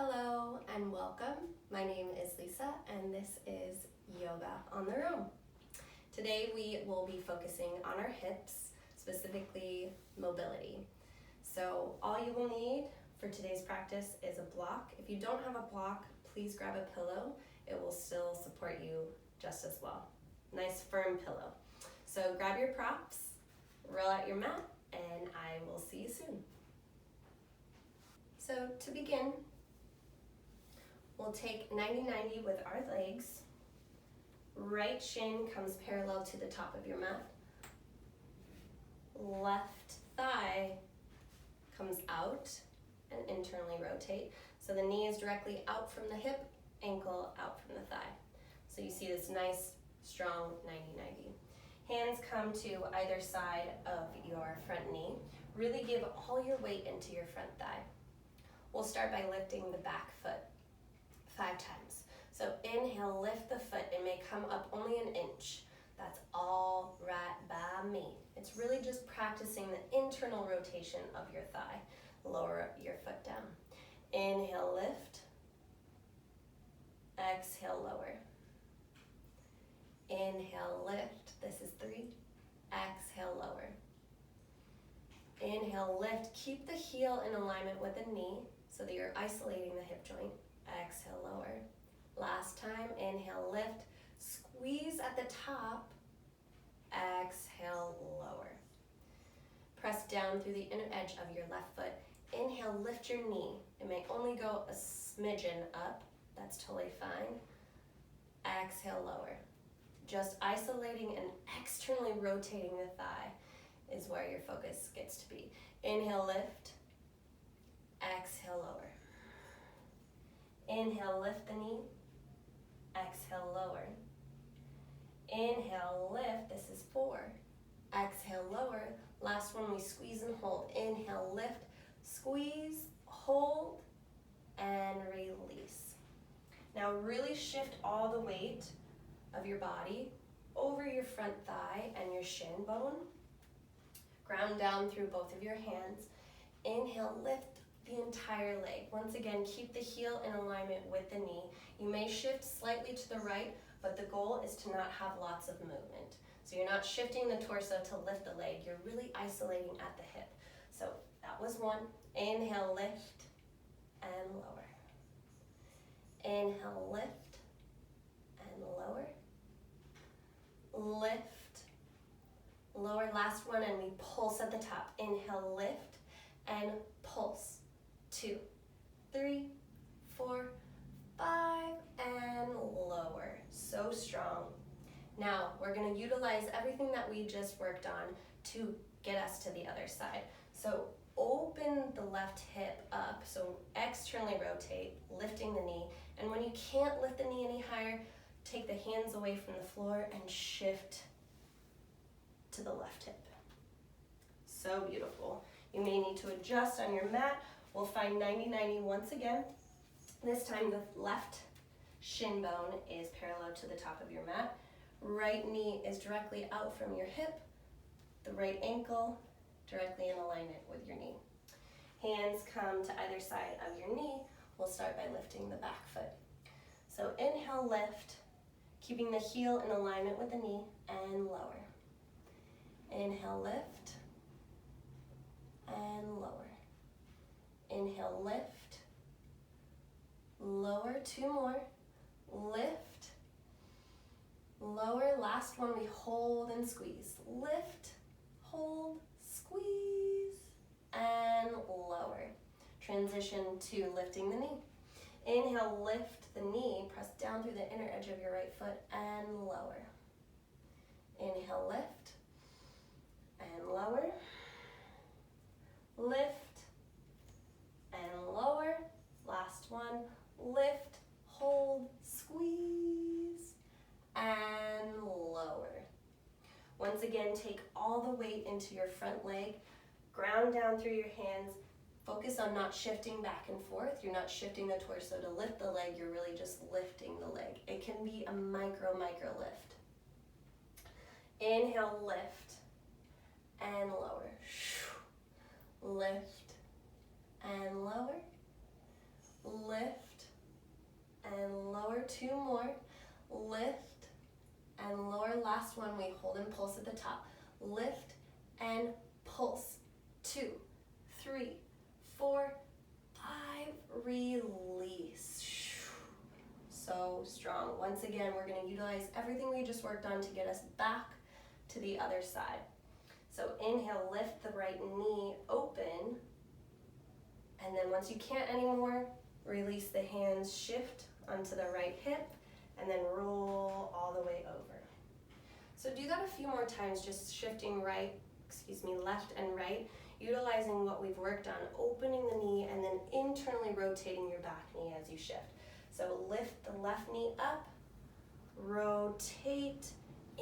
Hello and welcome. My name is Lisa and this is Yoga on the Room. Today we will be focusing on our hips, specifically mobility. So all you will need for today's practice is a block. If you don't have a block, please grab a pillow. It will still support you just as well. Nice firm pillow. So grab your props, roll out your mat, and I will see you soon. So to begin, we'll take 90-90 with our legs. Right shin comes parallel to the top of your mat. Left thigh comes out and internally rotate. So the knee is directly out from the hip, ankle out from the thigh. So you see this nice, strong 90-90. Hands come to either side of your front knee. Really give all your weight into your front thigh. We'll start by lifting the back foot 5 times. So inhale, lift the foot. It may come up only an inch. That's all right by me. It's really just practicing the internal rotation of your thigh. Lower your foot down. Inhale, lift. Exhale, lower. Inhale, lift. This is 3. Exhale, lower. Inhale, lift. Keep the heel in alignment with the knee so that you're isolating the hip joint. Exhale, lower. Last time, inhale, lift. Squeeze at the top. Exhale, lower. Press down through the inner edge of your left foot. Inhale, lift your knee. It may only go a smidgen up. That's totally fine. Exhale, lower. Just isolating and externally rotating the thigh is where your focus gets to be. Inhale, lift. Exhale, lower. Inhale, lift the knee. Exhale, lower. Inhale, lift. This is 4. Exhale, lower. Last one, we squeeze and hold. Inhale, lift. Squeeze, hold, and release. Now really shift all the weight of your body over your front thigh and your shin bone. Ground down through both of your hands. Inhale, lift the entire leg. Once again, keep the heel in alignment with the knee. You may shift slightly to the right, but the goal is to not have lots of movement. So you're not shifting the torso to lift the leg. You're really isolating at the hip. So that was 1. Inhale, lift, and lower. Inhale, lift, and lower. Lift, lower. Last one, and we pulse at the top. Inhale, lift, and pulse. 2, 3, 4, 5, and lower. So strong. Now, we're going to utilize everything that we just worked on to get us to the other side. So open the left hip up, so externally rotate, lifting the knee. And when you can't lift the knee any higher, take the hands away from the floor and shift to the left hip. So beautiful. You may need to adjust on your mat. We'll find 90-90 once again. This time the left shin bone is parallel to the top of your mat. Right knee is directly out from your hip. The right ankle directly in alignment with your knee. Hands come to either side of your knee. We'll start by lifting the back foot. So inhale, lift, keeping the heel in alignment with the knee, and lower. Inhale, lift, and lower. Inhale, lift, lower. 2 more. Lift, lower. Last one, we hold and squeeze. Lift, hold, squeeze, and lower. Transition to lifting the knee. Inhale, lift the knee. Press down through the inner edge of your right foot and lower. Inhale, lift, and lower. Lift, and lower. Last one, lift, hold, squeeze, and lower. Once again, take all the weight into your front leg, ground down through your hands. Focus on not shifting back and forth. You're not shifting the torso to lift the leg, you're really just lifting the leg. It can be a micro lift. Inhale, lift, and lower. Lift, and lower. Lift, 2 more. Lift and lower. Last one, we hold and pulse at the top. Lift and pulse. 2, 3, 4, 5, release. So strong. Once again, we're going to utilize everything we just worked on to get us back to the other side. So inhale, lift the right knee open. And then once you can't anymore, release the hands, shift onto the right hip, and then roll all the way over. So do that a few more times, just shifting left and right, utilizing what we've worked on, opening the knee and then internally rotating your back knee as you shift. So lift the left knee up, rotate,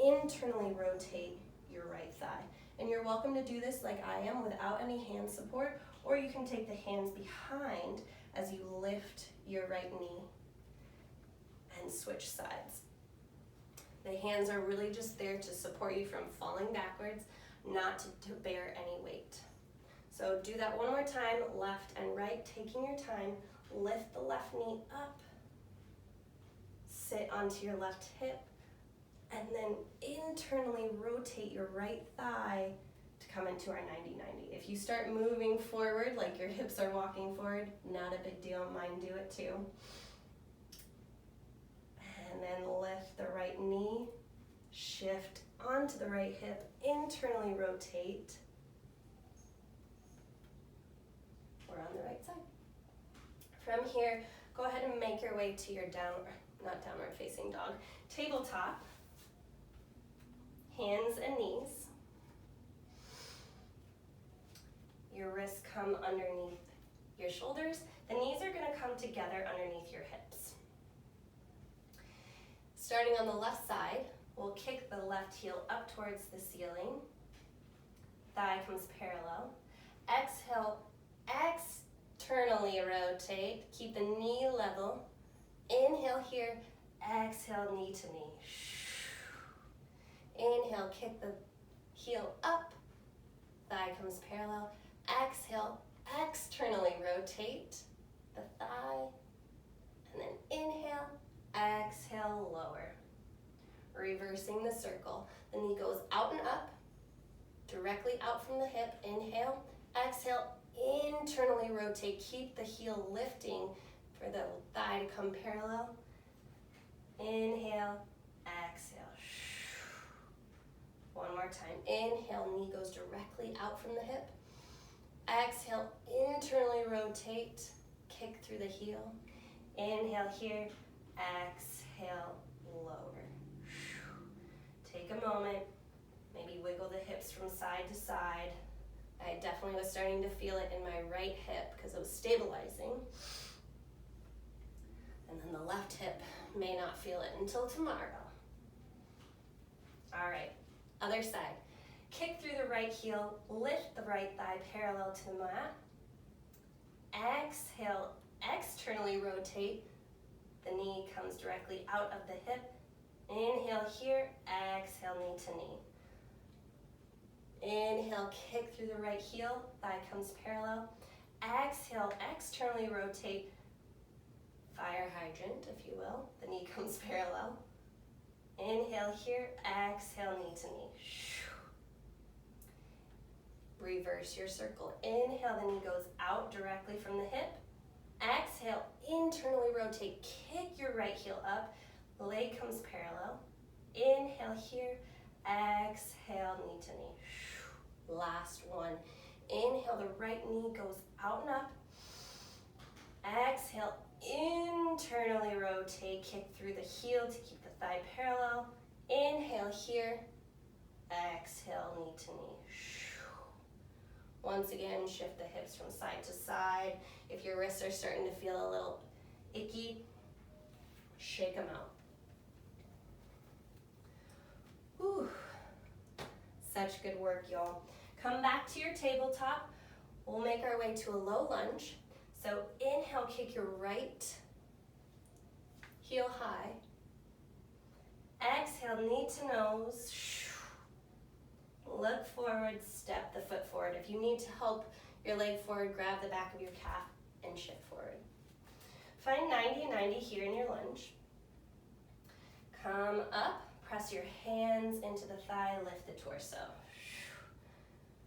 internally rotate your right thigh. And you're welcome to do this like I am without any hand support, or you can take the hands behind as you lift your right knee and switch sides. The hands are really just there to support you from falling backwards, not to bear any weight. So do that one more time, left and right, taking your time. Lift the left knee up, sit onto your left hip, and then internally rotate your right thigh to come into our 90-90. If you start moving forward, like your hips are walking forward, not a big deal, mine do it too. And then lift the right knee, shift onto the right hip, internally rotate. We're on the right side. From here, go ahead and make your way to your not downward facing dog, tabletop, hands and knees. Your wrists come underneath your shoulders. The knees are going to come together underneath your hips. Starting on the left side, we'll kick the left heel up towards the ceiling. Thigh comes parallel. Exhale, externally rotate. Keep the knee level. Inhale here, exhale, knee to knee. Inhale, kick the heel up. Thigh comes parallel. Exhale, externally rotate the thigh. And then inhale, exhale, lower. Reversing the circle. The knee goes out and up, directly out from the hip. Inhale, exhale, internally rotate. Keep the heel lifting for the thigh to come parallel. Inhale, exhale. One more time. Inhale, knee goes directly out from the hip. Exhale, internally rotate. Kick through the heel. Inhale here, exhale, lower. Take a moment, maybe wiggle the hips from side to side. I definitely was starting to feel it in my right hip because it was stabilizing. And then the left hip may not feel it until tomorrow. All right, other side. Kick through the right heel, lift the right thigh parallel to the mat. Exhale, externally rotate. The knee comes directly out of the hip. Inhale here, exhale, knee to knee. Inhale, kick through the right heel, thigh comes parallel. Exhale, externally rotate. Fire hydrant, if you will. The knee comes parallel. Inhale here, exhale, knee to knee. Reverse your circle. Inhale, the knee goes out directly from the hip. Exhale, internally rotate. Kick your right heel up. Leg comes parallel. Inhale here. Exhale, knee to knee. Last one. Inhale, the right knee goes out and up. Exhale, internally rotate. Kick through the heel to keep the thigh parallel. Inhale here. Exhale, knee to knee. Once again, shift the hips from side to side. If your wrists are starting to feel a little icky, shake them out. Whew. Such good work, y'all. Come back to your tabletop. We'll make our way to a low lunge. So inhale, kick your right heel high. Exhale, knee to nose. Look forward, step the foot forward. If you need to help your leg forward, grab the back of your calf and shift forward. Find 90-90 here in your lunge. Come up, press your hands into the thigh, lift the torso.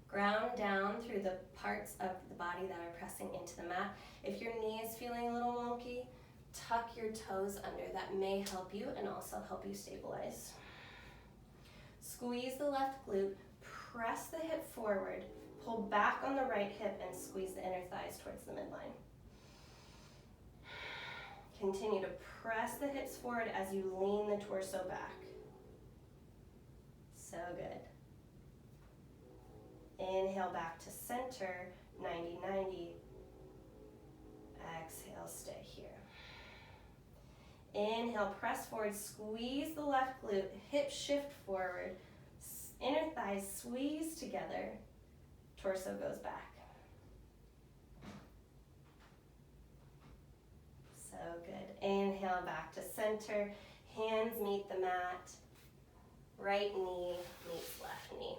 Ground down through the parts of the body that are pressing into the mat. If your knee is feeling a little wonky, tuck your toes under. That may help you and also help you stabilize. Squeeze the left glute, press the hip forward, pull back on the right hip and squeeze the inner thighs towards the midline. Continue to press the hips forward as you lean the torso back. So good. Inhale back to center, 90-90. Exhale, stay here. Inhale, press forward, squeeze the left glute, hip shift forward, inner thighs squeeze together, torso goes back. So good. Inhale back to center, hands meet the mat, right knee meets left knee.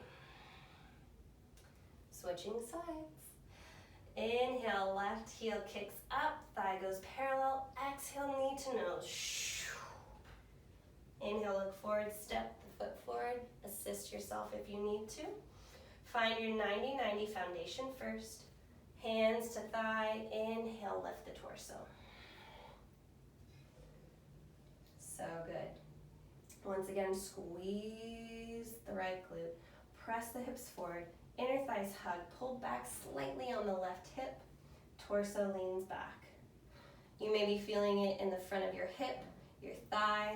Switching sides. Inhale, left heel kicks up, thigh goes parallel. Exhale, knee to nose. Inhale, look forward, step the foot forward. Assist yourself if you need to. Find your 90-90 foundation first. Hands to thigh. Inhale, lift the torso. So good. Once again, squeeze the right glute. Press the hips forward. Inner thighs hug, pull back slightly on the left hip, torso leans back. You may be feeling it in the front of your hip, your thigh,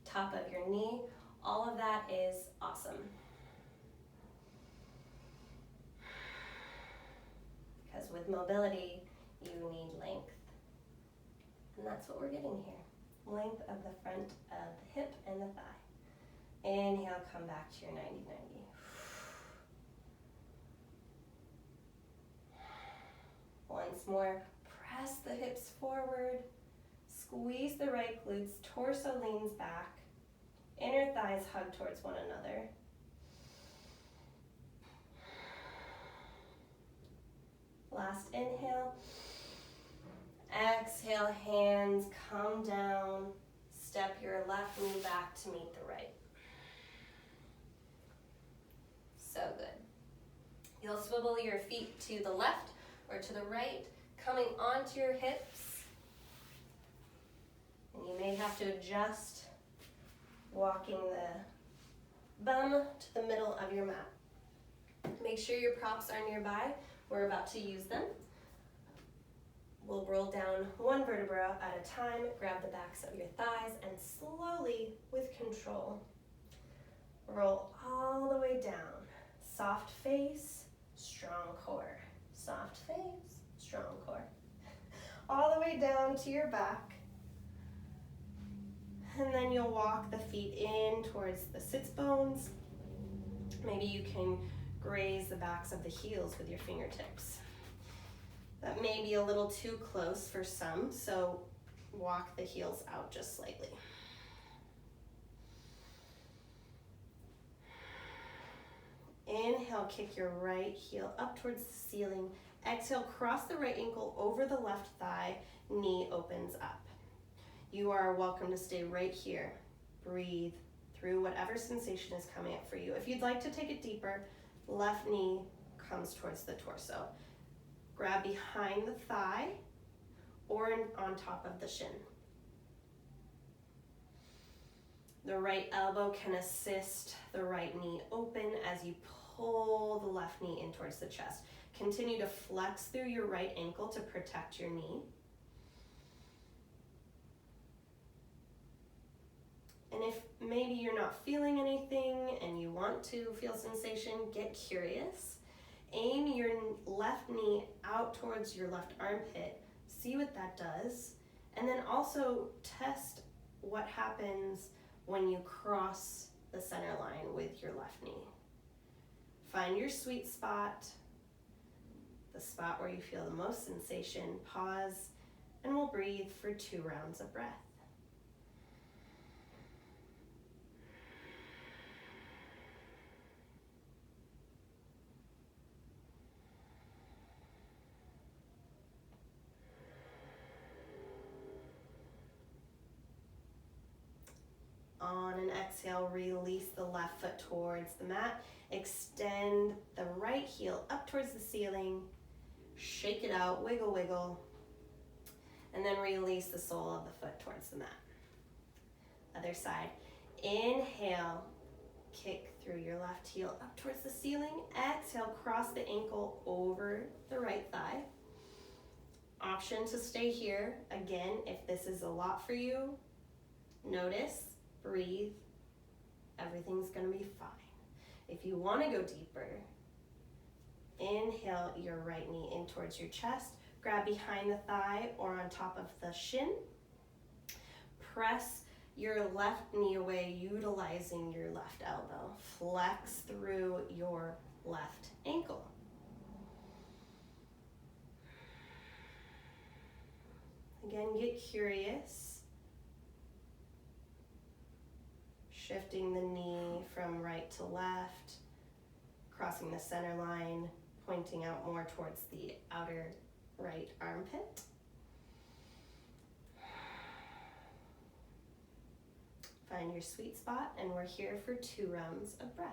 top of your knee. All of that is awesome. Because with mobility, you need length. And that's what we're getting here. Length of the front of the hip and the thigh. Inhale, come back to your 90-90. Once more, press the hips forward, squeeze the right glutes, torso leans back, inner thighs hug towards one another. Last inhale. Exhale, hands come down, step your left knee back to meet the right. So good. You'll swivel your feet to the left or to the right, coming onto your hips. And you may have to adjust, walking the bum to the middle of your mat. Make sure your props are nearby. We're about to use them. We'll roll down one vertebra at a time, grab the backs of your thighs, and slowly, with control, roll all the way down. Soft face, strong core. Soft face, strong core. All the way down to your back. And then you'll walk the feet in towards the sits bones. Maybe you can graze the backs of the heels with your fingertips. That may be a little too close for some, so walk the heels out just slightly. Inhale, kick your right heel up towards the ceiling. Exhale, cross the right ankle over the left thigh, knee opens up. You are welcome to stay right here. Breathe through whatever sensation is coming up for you. If you'd like to take it deeper, left knee comes towards the torso. Grab behind the thigh or on top of the shin. The right elbow can assist the right knee open as you pull the left knee in towards the chest. Continue to flex through your right ankle to protect your knee. And if maybe you're not feeling anything and you want to feel sensation, get curious. Aim your left knee out towards your left armpit. See what that does. And then also test what happens when you cross the center line with your left knee. Find your sweet spot, the spot where you feel the most sensation. Pause, and we'll breathe for 2 rounds of breath. On an exhale, release the left foot towards the mat. Extend the right heel up towards the ceiling. Shake it out, wiggle, wiggle. And then release the sole of the foot towards the mat. Other side. Inhale, kick through your left heel up towards the ceiling. Exhale, cross the ankle over the right thigh. Option to stay here. Again, if this is a lot for you, notice, breathe. Everything's gonna be fine. If you wanna go deeper, inhale your right knee in towards your chest. Grab behind the thigh or on top of the shin. Press your left knee away, utilizing your left elbow. Flex through your left ankle. Again, get curious. Shifting the knee from right to left, crossing the center line, pointing out more towards the outer right armpit. Find your sweet spot, and we're here for 2 rounds of breath.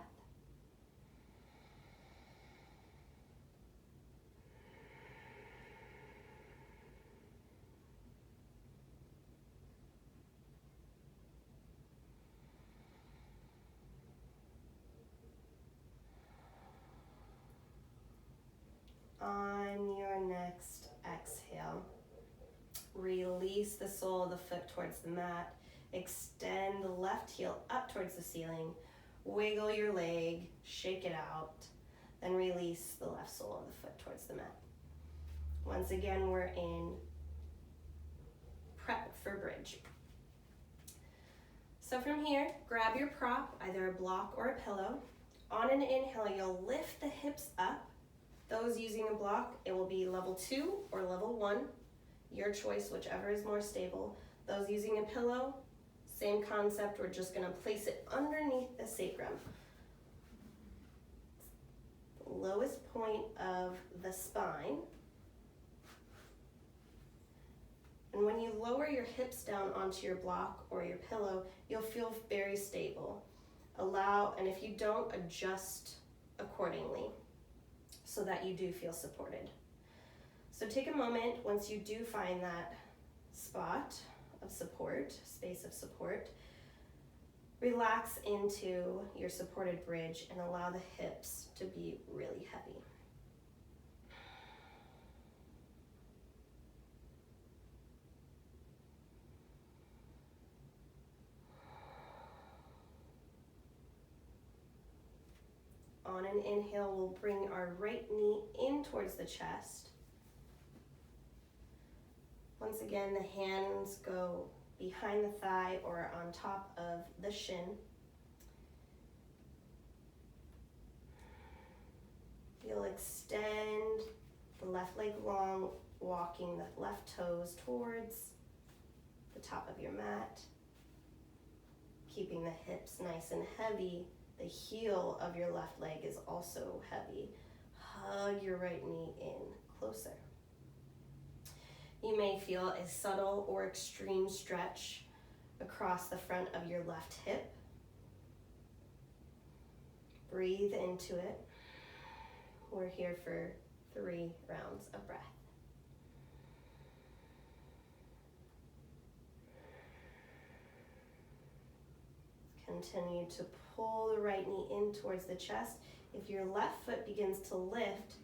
On your next exhale, release the sole of the foot towards the mat. Extend the left heel up towards the ceiling. Wiggle your leg, shake it out, then release the left sole of the foot towards the mat. Once again, we're in prep for bridge. So from here, grab your prop, either a block or a pillow. On an inhale, you'll lift the hips up. Those using a block, it will be level 2 or level 1. Your choice, whichever is more stable. Those using a pillow, same concept, we're just gonna place it underneath the sacrum. The lowest point of the spine. And when you lower your hips down onto your block or your pillow, you'll feel very stable. And if you don't, adjust accordingly so that you do feel supported. So take a moment once you do find that spot of support, space of support, relax into your supported bridge and allow the hips to be really heavy. On an inhale, we'll bring our right knee in towards the chest. Once again, the hands go behind the thigh or on top of the shin. You'll extend the left leg long, walking the left toes towards the top of your mat, keeping the hips nice and heavy. The heel of your left leg is also heavy. Hug your right knee in closer. You may feel a subtle or extreme stretch across the front of your left hip. Breathe into it. We're here for 3 rounds of breath. Continue to pull the right knee in towards the chest. If your left foot begins to lift,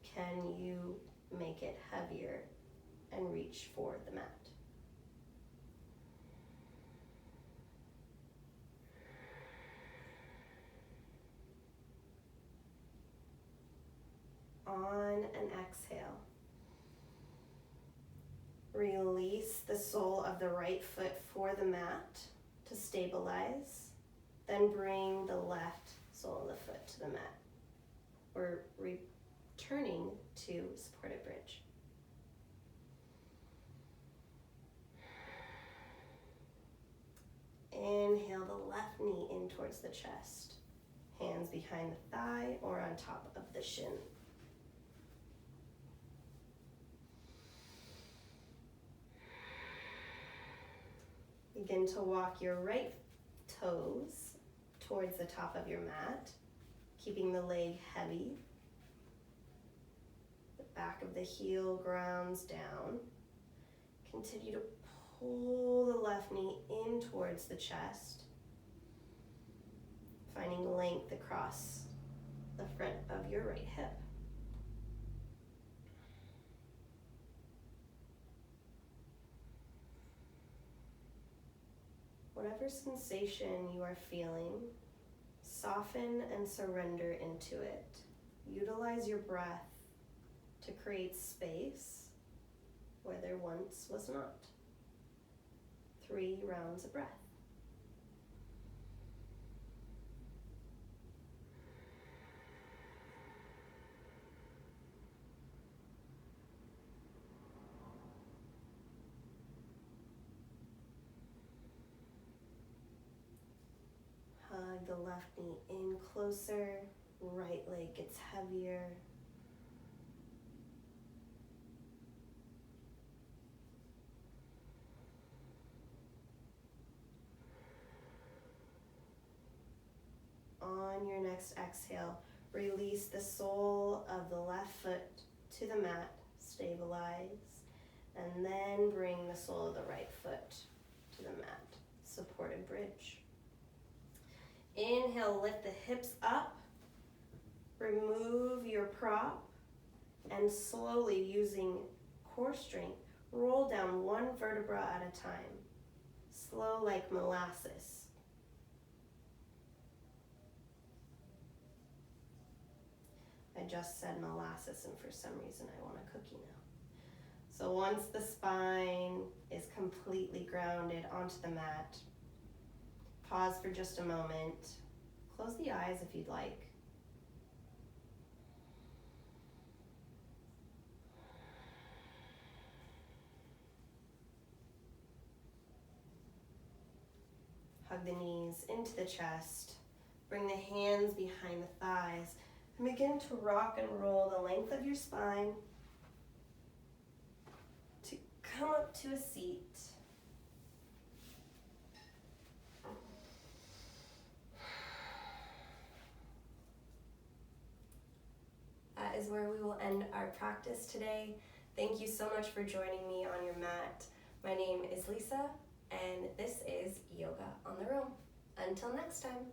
can you make it heavier and reach for the mat? On an exhale, release the sole of the right foot for the mat to stabilize. Then bring the left sole of the foot to the mat. We're returning to supported bridge. Inhale the left knee in towards the chest. Hands behind the thigh or on top of the shin. Begin to walk your right toes towards the top of your mat, keeping the leg heavy. The back of the heel grounds down. Continue to pull the left knee in towards the chest, finding length across the front of your right hip. Whatever sensation you are feeling, soften and surrender into it. Utilize your breath to create space where there once was not. 3 rounds of breath. Hug the left knee in closer, right leg gets heavier. On your next exhale, release the sole of the left foot to the mat, stabilize, and then bring the sole of the right foot to the mat, supported bridge. Inhale, lift the hips up, remove your prop, and slowly using core strength, roll down 1 vertebra at a time, slow like molasses. I just said molasses, and for some reason I want a cookie now. So once the spine is completely grounded onto the mat, pause for just a moment. Close the eyes if you'd like. Hug the knees into the chest. Bring the hands behind the thighs. And begin to rock and roll the length of your spine to come up to a seat. That is where we will end our practice today. Thank you so much for joining me on your mat. My name is Lisa, and this is Yoga on the Roam. Until next time.